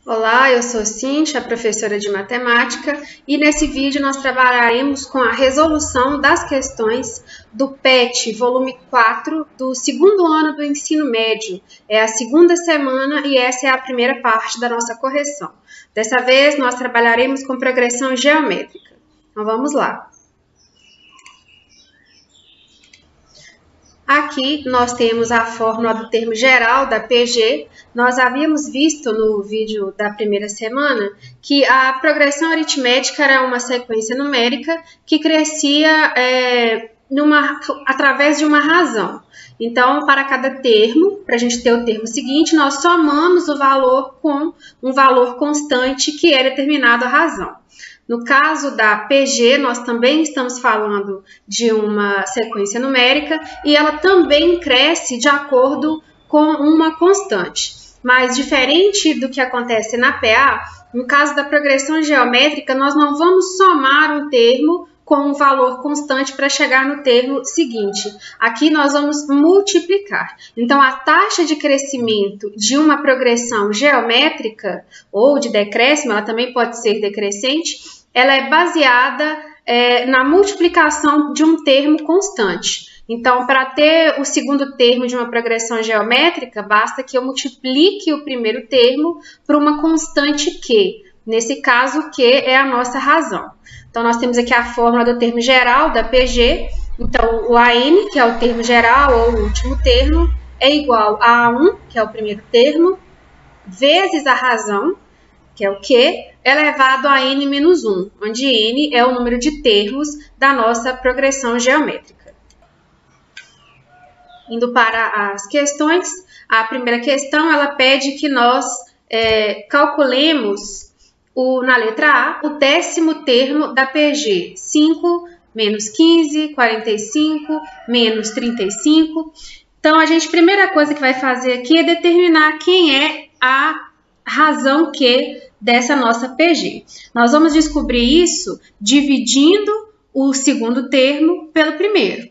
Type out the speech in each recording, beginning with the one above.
Olá, eu sou Cíntia, professora de matemática, e nesse vídeo nós trabalharemos com a resolução das questões do PET, volume 4, do segundo ano do ensino médio. É a segunda semana e essa é a primeira parte da nossa correção. Dessa vez nós trabalharemos com progressão geométrica. Então vamos lá. Aqui nós temos a fórmula do termo geral da PG. Nós havíamos visto no vídeo da primeira semana que a progressão aritmética era uma sequência numérica que crescia através de uma razão. Então, para cada termo, para a gente ter o termo seguinte, nós somamos o valor com um valor constante que é determinado a razão. No caso da PG, nós também estamos falando de uma sequência numérica e ela também cresce de acordo com uma constante. Mas diferente do que acontece na PA, no caso da progressão geométrica, nós não vamos somar um termo com um valor constante para chegar no termo seguinte. Aqui nós vamos multiplicar. Então, a taxa de crescimento de uma progressão geométrica ou de decréscimo, ela também pode ser decrescente, ela é baseada na multiplicação de um termo constante. Então, para ter o segundo termo de uma progressão geométrica, basta que eu multiplique o primeiro termo por uma constante Q. Nesse caso, Q é a nossa razão. Então, nós temos aqui a fórmula do termo geral da PG. Então, o AN, que é o termo geral ou o último termo, é igual a A1, que é o primeiro termo, vezes a razão, que é o Q, elevado a n menos 1, onde n é o número de termos da nossa progressão geométrica. Indo para as questões, a primeira questão ela pede que nós calculemos na letra A o décimo termo da PG, 5 menos 15, 45, menos 35. Então, a primeira coisa que vai fazer aqui é determinar quem é a razão Q dessa nossa PG. Nós vamos descobrir isso dividindo o segundo termo pelo primeiro,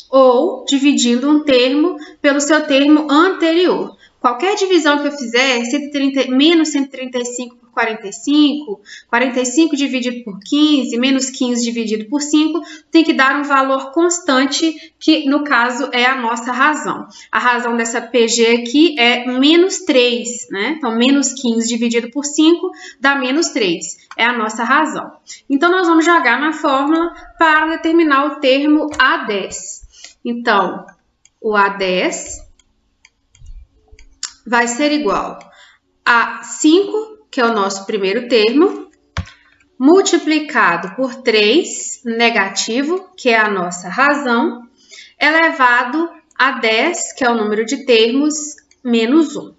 ou dividindo um termo pelo seu termo anterior. Qualquer divisão que eu fizer, menos 135 por 45, 45 dividido por 15, menos 15 dividido por 5, tem que dar um valor constante, que no caso é a nossa razão. A razão dessa PG aqui é menos 3, né? Então, menos 15 dividido por 5 dá menos 3, é a nossa razão. Então, nós vamos jogar na fórmula para determinar o termo A10. Então, o A10 vai ser igual a 5, que é o nosso primeiro termo, multiplicado por 3, negativo, que é a nossa razão, elevado a 10, que é o número de termos, menos 1.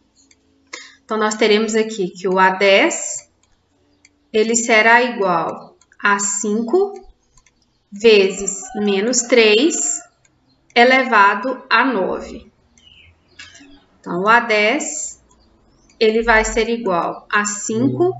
Então, nós teremos aqui que o A10, ele será igual a 5 vezes menos 3, elevado a 9. Então, o A10, ele vai ser igual a 5.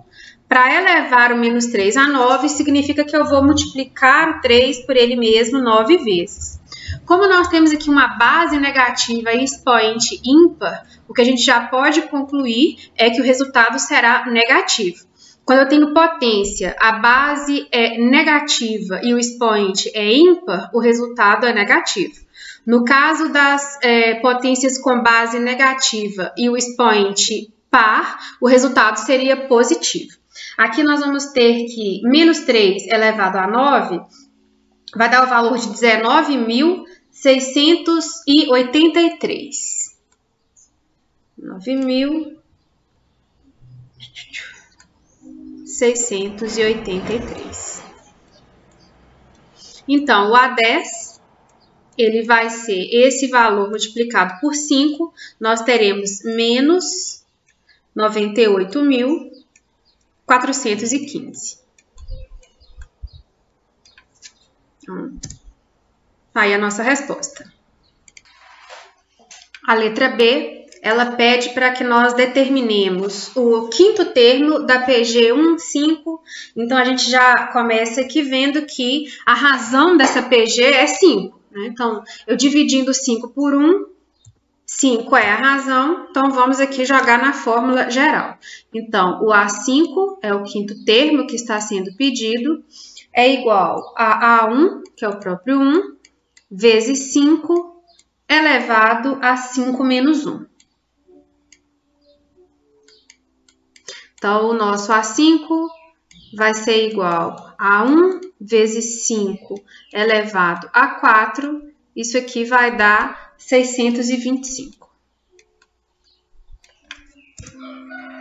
Para elevar o menos 3 a 9, significa que eu vou multiplicar o 3 por ele mesmo 9 vezes. Como nós temos aqui uma base negativa e expoente ímpar, o que a gente já pode concluir é que o resultado será negativo. Quando eu tenho potência, a base é negativa e o expoente é ímpar, o resultado é negativo. No caso das potências com base negativa e o expoente par, o resultado seria positivo. Aqui nós vamos ter que menos 3 elevado a 9 vai dar o valor de 19.683. 9.683. Então, o A10... ele vai ser esse valor multiplicado por 5, nós teremos menos 98.415. Aí a nossa resposta. A letra B, ela pede para que nós determinemos o quinto termo da PG 15. Então, a gente já começa aqui vendo que a razão dessa PG é 5. Então, eu dividindo 5 por 1, 5 é a razão, então vamos aqui jogar na fórmula geral. Então, o A5 é o quinto termo que está sendo pedido, é igual a A1, que é o próprio 1, vezes 5 elevado a 5 menos 1. Então, o nosso A5 vai ser igual a 1 vezes 5 elevado a 4. Isso aqui vai dar 625.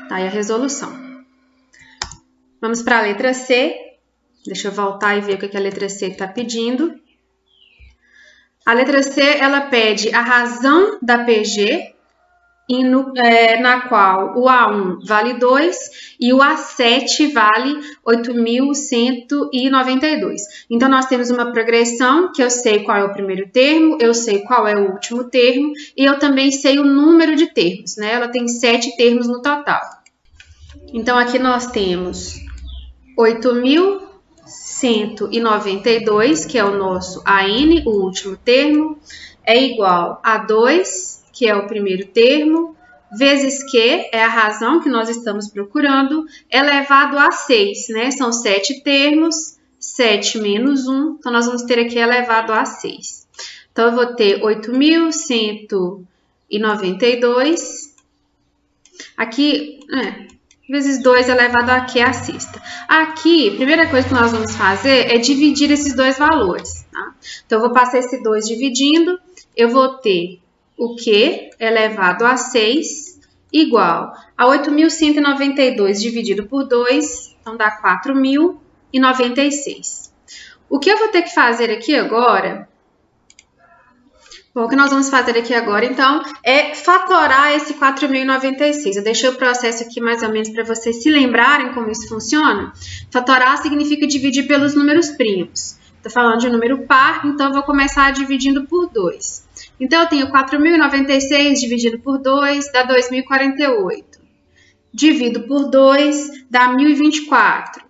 Tá aí a resolução. Vamos para a letra C. Deixa eu voltar e ver o que a letra C está pedindo. A letra C, ela pede a razão da PG, na qual o A1 vale 2 e o A7 vale 8.192. Então, nós temos uma progressão que eu sei qual é o primeiro termo, eu sei qual é o último termo e eu também sei o número de termos, né? Ela tem 7 termos no total. Então, aqui nós temos 8.192, que é o nosso AN, o último termo, é igual a 2, que é o primeiro termo, vezes Q, é a razão que nós estamos procurando, elevado a 6, né? São 7 termos, 7 menos 1, então nós vamos ter aqui elevado a 6. Então, eu vou ter 8.192, aqui, vezes 2 elevado a Q é a sexta. Aqui, a primeira coisa que nós vamos fazer é dividir esses dois valores, tá? Então, eu vou passar esse 2 dividindo, eu vou ter o Q elevado a 6 igual a 8.192 dividido por 2, então dá 4.096. O que eu vou ter que fazer aqui agora, o que nós vamos fazer aqui agora, então, é fatorar esse 4.096. Eu deixei o processo aqui mais ou menos para vocês se lembrarem como isso funciona. Fatorar significa dividir pelos números primos. Estou falando de um número par, então eu vou começar dividindo por 2. Então, eu tenho 4.096 dividido por 2, dá 2.048. Divido por 2, dá 1.024.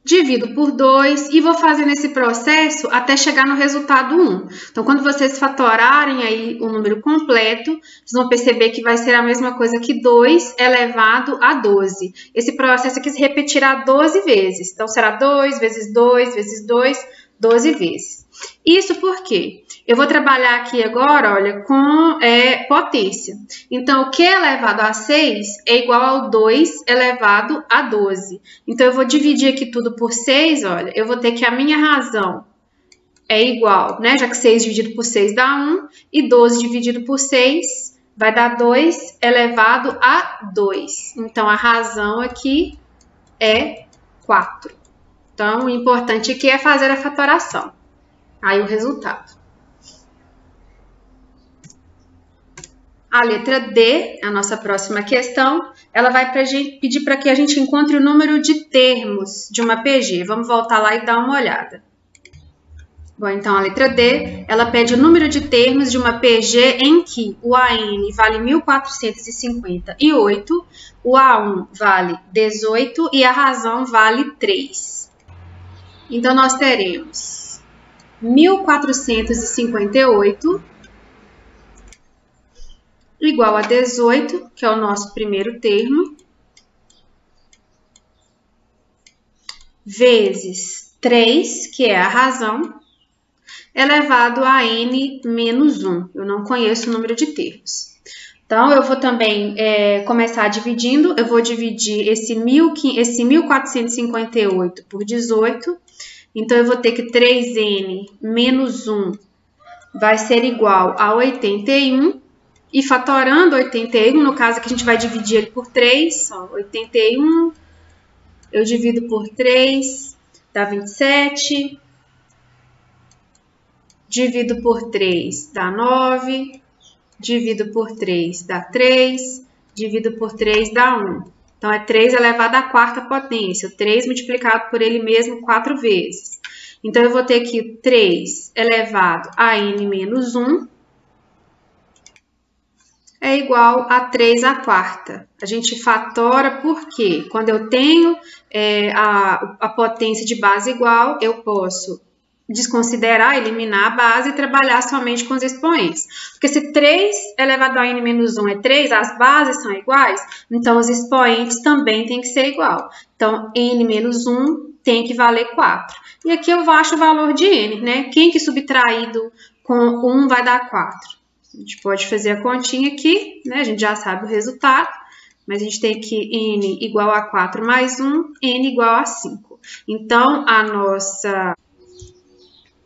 Divido por 2 e vou fazendo esse processo até chegar no resultado 1. Então, quando vocês fatorarem aí o número completo, vocês vão perceber que vai ser a mesma coisa que 2 elevado a 12. Esse processo aqui se repetirá 12 vezes. Então, será 2 vezes 2 vezes 2, 12 vezes. Isso porque eu vou trabalhar aqui agora, olha, com potência. Então, o Q elevado a 6 é igual ao 2 elevado a 12. Então, eu vou dividir aqui tudo por 6, olha, eu vou ter que a minha razão é igual, né? Já que 6 dividido por 6 dá 1, e 12 dividido por 6 vai dar 2 elevado a 2. Então, a razão aqui é 4. Então, o importante aqui é fazer a fatoração. Aí, o resultado. A letra D, a nossa próxima questão, ela vai pedir para que a gente encontre o número de termos de uma PG. Vamos voltar lá e dar uma olhada. Bom, então a letra D, ela pede o número de termos de uma PG em que o AN vale 1.458, o A1 vale 18 e a razão vale 3. Então, nós teremos 1.458 igual a 18, que é o nosso primeiro termo, vezes 3, que é a razão, elevado a n menos 1. Eu não conheço o número de termos. Então, eu vou também começar dividindo. Eu vou dividir esse 1.458 por 18. Então, eu vou ter que 3n menos 1 vai ser igual a 81. E fatorando 81, no caso aqui a gente vai dividir ele por 3. Ó, 81, eu divido por 3, dá 27. Divido por 3, dá 9. Divido por 3, dá 3. Divido por 3, dá 1. Então, é 3 elevado à quarta potência. 3 multiplicado por ele mesmo 4 vezes. Então, eu vou ter aqui 3 elevado a n menos 1 é igual a 3 à quarta. A gente fatora porque quando eu tenho a potência de base igual, eu posso desconsiderar, eliminar a base e trabalhar somente com os expoentes. Porque se 3 elevado a n menos 1 é 3, as bases são iguais, então os expoentes também têm que ser igual. Então, n menos 1 tem que valer 4. E aqui eu acho o valor de n, né? Quem que subtraído com 1 vai dar 4? A gente pode fazer a continha aqui, né? A gente já sabe o resultado, mas a gente tem que n igual a 4 mais 1, n igual a 5. Então, a nossa...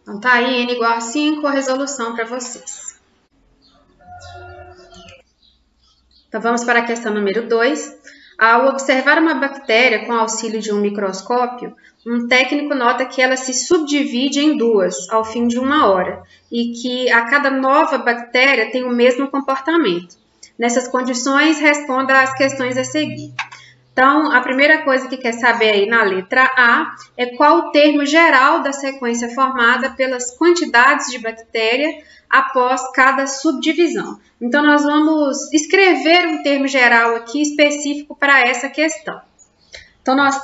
Então, tá aí, n igual a 5, a resolução para vocês. Então, vamos para a questão número 2. Ao observar uma bactéria com auxílio de um microscópio, um técnico nota que ela se subdivide em duas ao fim de 1 hora e que a cada nova bactéria tem o mesmo comportamento. Nessas condições, responda às questões a seguir. Então, a primeira coisa que quer saber aí na letra A é qual o termo geral da sequência formada pelas quantidades de bactéria após cada subdivisão. Então, nós vamos escrever um termo geral aqui específico para essa questão. Então, nós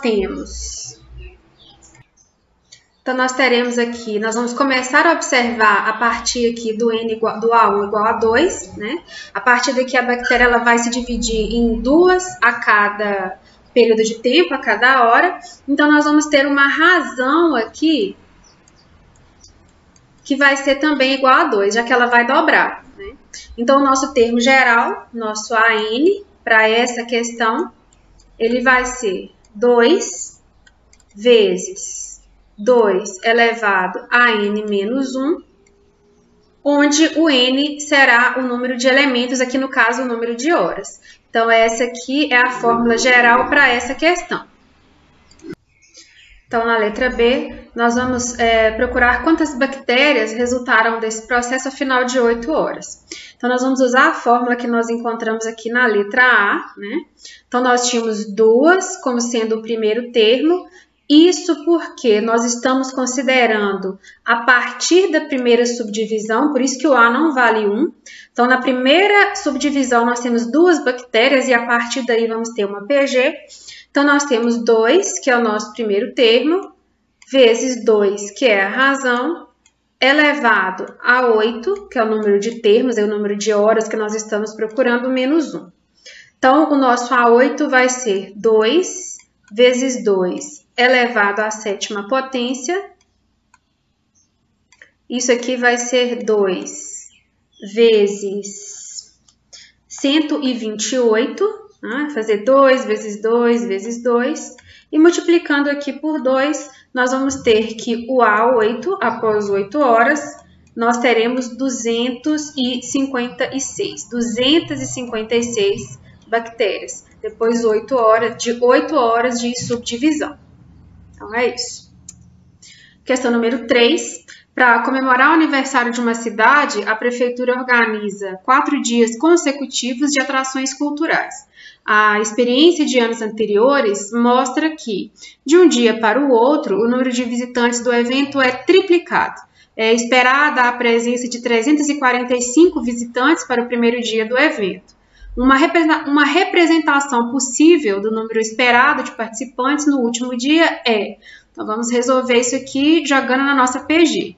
teremos aqui, nós vamos começar a observar a partir aqui do A1 igual a 2, né? A partir daqui a bactéria ela vai se dividir em 2 a cada período de tempo, a cada hora. Então, nós vamos ter uma razão aqui que vai ser também igual a 2, já que ela vai dobrar, né? Então, o nosso termo geral, nosso AN, para essa questão, ele vai ser 2 vezes 2 elevado a n menos 1, onde o n será o número de elementos, aqui no caso o número de horas. Então, essa aqui é a fórmula geral para essa questão. Então, na letra B, nós vamos procurar quantas bactérias resultaram desse processo ao final de 8 horas. Então, nós vamos usar a fórmula que nós encontramos aqui na letra A, né? Então, nós tínhamos 2 como sendo o primeiro termo. Isso porque nós estamos considerando a partir da primeira subdivisão, por isso que o A não vale 1. Então, na primeira subdivisão, nós temos 2 bactérias e a partir daí vamos ter uma PG. Então, nós temos 2, que é o nosso primeiro termo, vezes 2, que é a razão, elevado a 8, que é o número de termos, é o número de horas que nós estamos procurando, menos 1. Então, o nosso A8 vai ser 2 vezes 2 elevado à 7ª potência. Isso aqui vai ser 2 vezes 128, né? Fazer 2 vezes 2 vezes 2. E multiplicando aqui por 2, nós vamos ter que o A8, após 8 horas, nós teremos 256 bactérias, depois de 8 horas de subdivisão. Então, é isso. Questão número 3. Para comemorar o aniversário de uma cidade, a prefeitura organiza 4 dias consecutivos de atrações culturais. A experiência de anos anteriores mostra que, de um dia para o outro, o número de visitantes do evento é triplicado. É esperada a presença de 345 visitantes para o primeiro dia do evento. Uma representação possível do número esperado de participantes no último dia é... Então, vamos resolver isso aqui jogando na nossa PG.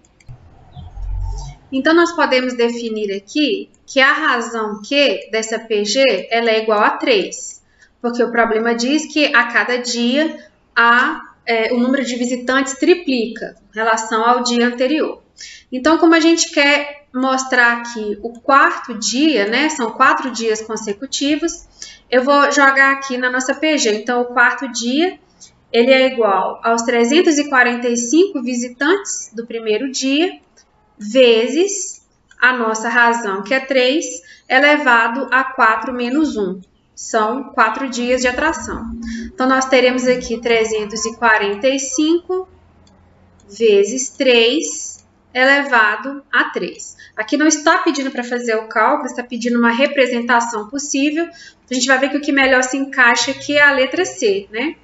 Então, nós podemos definir aqui que a razão Q dessa PG ela é igual a 3, porque o problema diz que a cada dia o número de visitantes triplica em relação ao dia anterior. Então, como a gente quer mostrar aqui o 4º dia, né, são 4 dias consecutivos, eu vou jogar aqui na nossa PG. Então, o 4º dia, ele é igual aos 345 visitantes do primeiro dia, vezes a nossa razão, que é 3, elevado a 4 menos 1. São 4 dias de atração. Então, nós teremos aqui 345 vezes 3 elevado a 3. Aqui não está pedindo para fazer o cálculo, está pedindo uma representação possível. A gente vai ver que o que melhor se encaixa aqui é a letra C, né?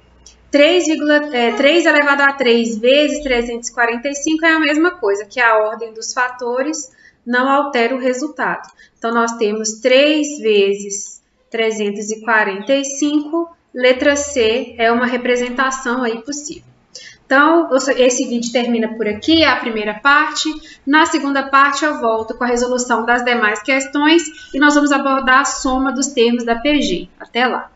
3 elevado a 3 vezes 345 é a mesma coisa, que a ordem dos fatores não altera o resultado. Então, nós temos 3 vezes 345, letra C é uma representação aí possível. Então, esse vídeo termina por aqui, a primeira parte. Na segunda parte eu volto com a resolução das demais questões e nós vamos abordar a soma dos termos da PG. Até lá!